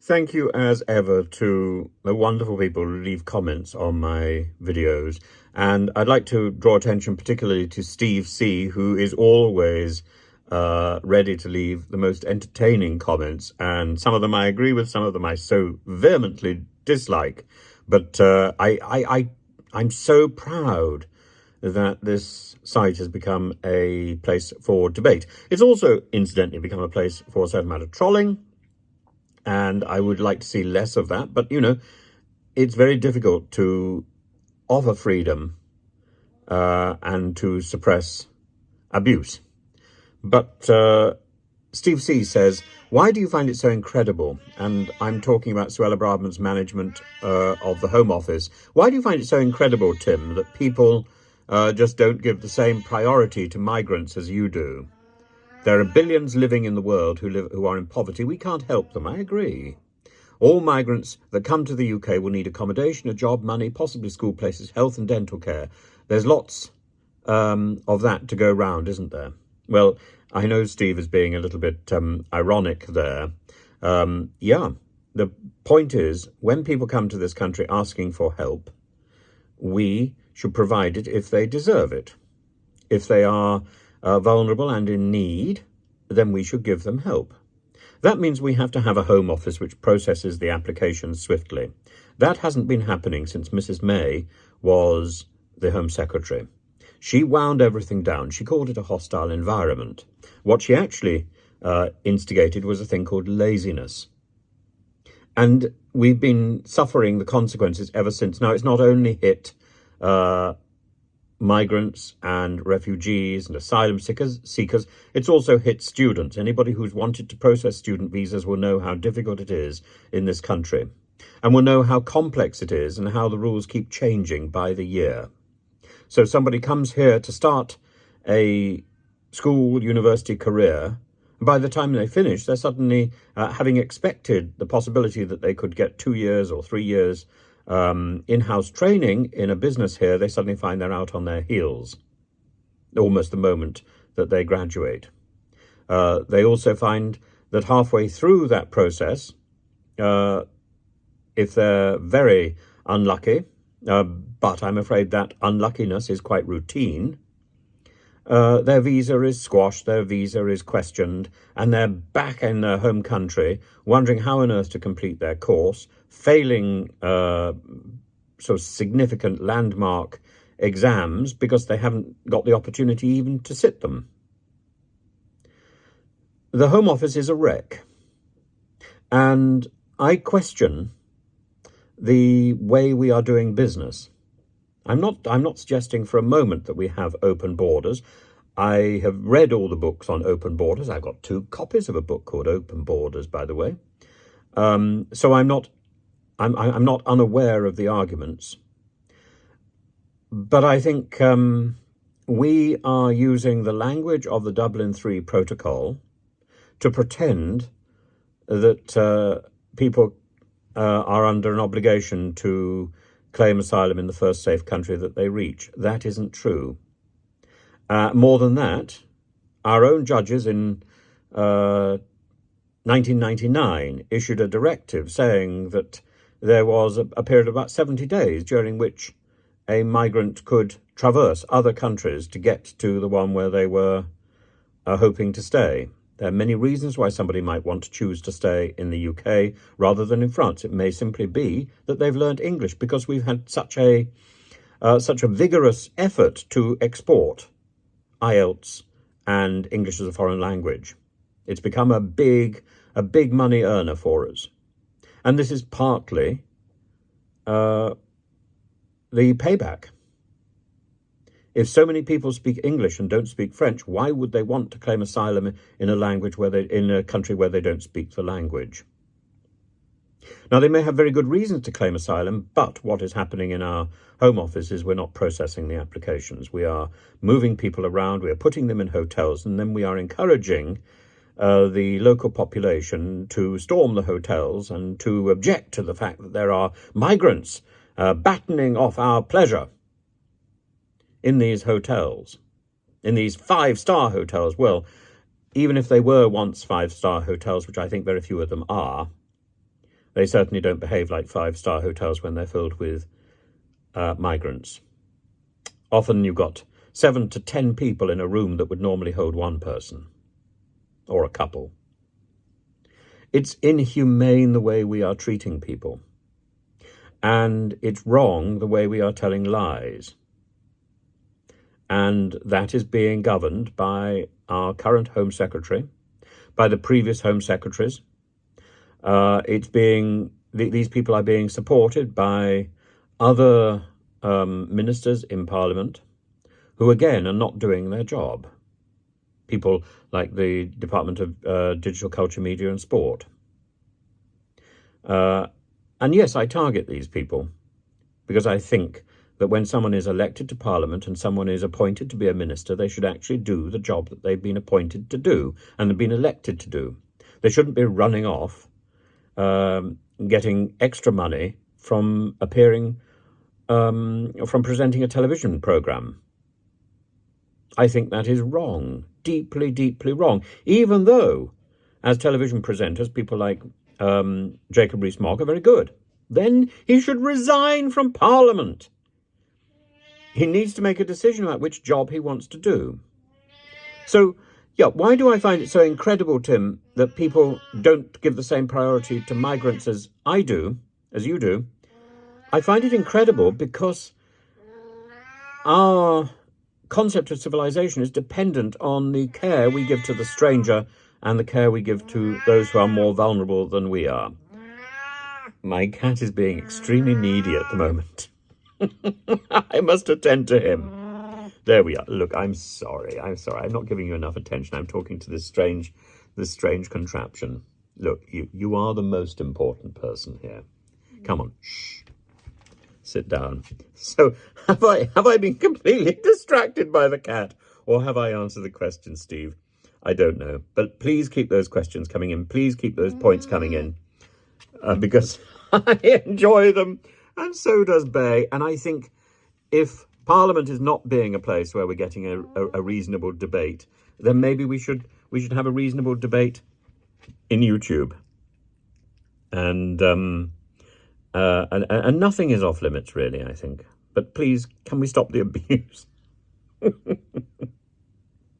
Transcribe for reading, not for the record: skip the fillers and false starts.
Thank you as ever to the wonderful people who leave comments on my videos. And I'd like to draw attention particularly to Steve C., who is always ready to leave the most entertaining comments. And some of them I agree with, some of them I so vehemently dislike. But I'm so proud that this site has become a place for debate. It's also, incidentally, become a place for a certain amount of trolling. And I would like to see less of that. But, it's very difficult to offer freedom and to suppress abuse. But Steve C. says, why do you find it so incredible? And I'm talking about Suella Braverman's management of the Home Office. Why do you find it so incredible, Tim, that people just don't give the same priority to migrants as you do? There are billions living in the world who are in poverty. We can't help them. I agree. All migrants that come to the UK will need accommodation, a job, money, possibly school places, health and dental care. There's lots of that to go round, isn't there? Well, I know Steve is being a little bit ironic there. Yeah, the point is, when people come to this country asking for help, we should provide it if they deserve it. If they are vulnerable and in need, then we should give them help. That means we have to have a Home Office which processes the applications swiftly. That hasn't been happening since Mrs. May was the Home Secretary. She wound everything down. She called it a hostile environment. What she actually instigated was a thing called laziness. And we've been suffering the consequences ever since. Now, it's not only hit migrants and refugees and asylum seekers, it's also hit students. Anybody who's wanted to process student visas will know how difficult it is in this country, and will know how complex it is and how the rules keep changing by the year. So somebody comes here to start a school, university career, and by the time they finish, they're suddenly, having expected the possibility that they could get 2 years or 3 years in-house training in a business here, they suddenly find they're out on their heels almost the moment that they graduate. They also find that halfway through that process, if they're very unlucky, but I'm afraid that unluckiness is quite routine, their visa is squashed, their visa is questioned, and they're back in their home country wondering how on earth to complete their course, failing sort of significant landmark exams because they haven't got the opportunity even to sit them. The Home Office is a wreck, and I question the way we are doing business. I'm not suggesting for a moment that we have open borders. I have read all the books on open borders. I've got 2 copies of a book called Open Borders, by the way. So I'm not unaware of the arguments. But I think we are using the language of the Dublin III Protocol to pretend that people are under an obligation to claim asylum in the first safe country that they reach. That isn't true. More than that, our own judges in 1999 issued a directive saying that there was a period of about 70 days during which a migrant could traverse other countries to get to the one where they were hoping to stay. There are many reasons why somebody might want to choose to stay in the UK rather than in France. It may simply be that they've learned English because we've had such a vigorous effort to export IELTS and English as a foreign language. It's become a big money earner for us. And this is partly the payback. If so many people speak English and don't speak French, why would they want to claim asylum in a country where they don't speak the language? Now, they may have very good reasons to claim asylum, but what is happening in our Home Office is we're not processing the applications. We are moving people around, we are putting them in hotels, and then we are encouraging the local population to storm the hotels and to object to the fact that there are migrants battening off our pleasure in these hotels, in these 5-star hotels. Well, even if they were once 5-star hotels, which I think very few of them are, they certainly don't behave like five-star hotels when they're filled with migrants. Often you've got 7 to 10 people in a room that would normally hold one person or a couple. It's inhumane the way we are treating people. And it's wrong the way we are telling lies. And that is being governed by our current Home Secretary, by the previous Home Secretaries. These people are being supported by other ministers in Parliament who, again, are not doing their job. People like the Department of Digital Culture, Media and Sport. And yes, I target these people because I think that when someone is elected to Parliament and someone is appointed to be a minister, they should actually do the job that they've been appointed to do and have been elected to do. They shouldn't be running off, getting extra money from appearing, from presenting a television programme. I think that is wrong, deeply, deeply wrong, even though, as television presenters, people like Jacob Rees-Mogg are very good. Then he should resign from Parliament. He needs to make a decision about which job he wants to do. So, yeah, why do I find it so incredible, Tim, that people don't give the same priority to migrants as I do, as you do? I find it incredible because our concept of civilization is dependent on the care we give to the stranger and the care we give to those who are more vulnerable than we are. My cat is being extremely needy at the moment. I must attend to him. There we are. Look, I'm sorry. I'm not giving you enough attention. I'm talking to this strange contraption. Look, you are the most important person here. Come on. Shh. Sit down. So, have I been completely distracted by the cat, or have I answered the question, Steve? I don't know. But please keep those questions coming in. Please keep those points coming in, because I enjoy them, and so does Bay. And I think if Parliament is not being a place where we're getting a reasonable debate, then maybe we should have a reasonable debate in YouTube. And nothing is off limits, really, I think. But please, can we stop the abuse?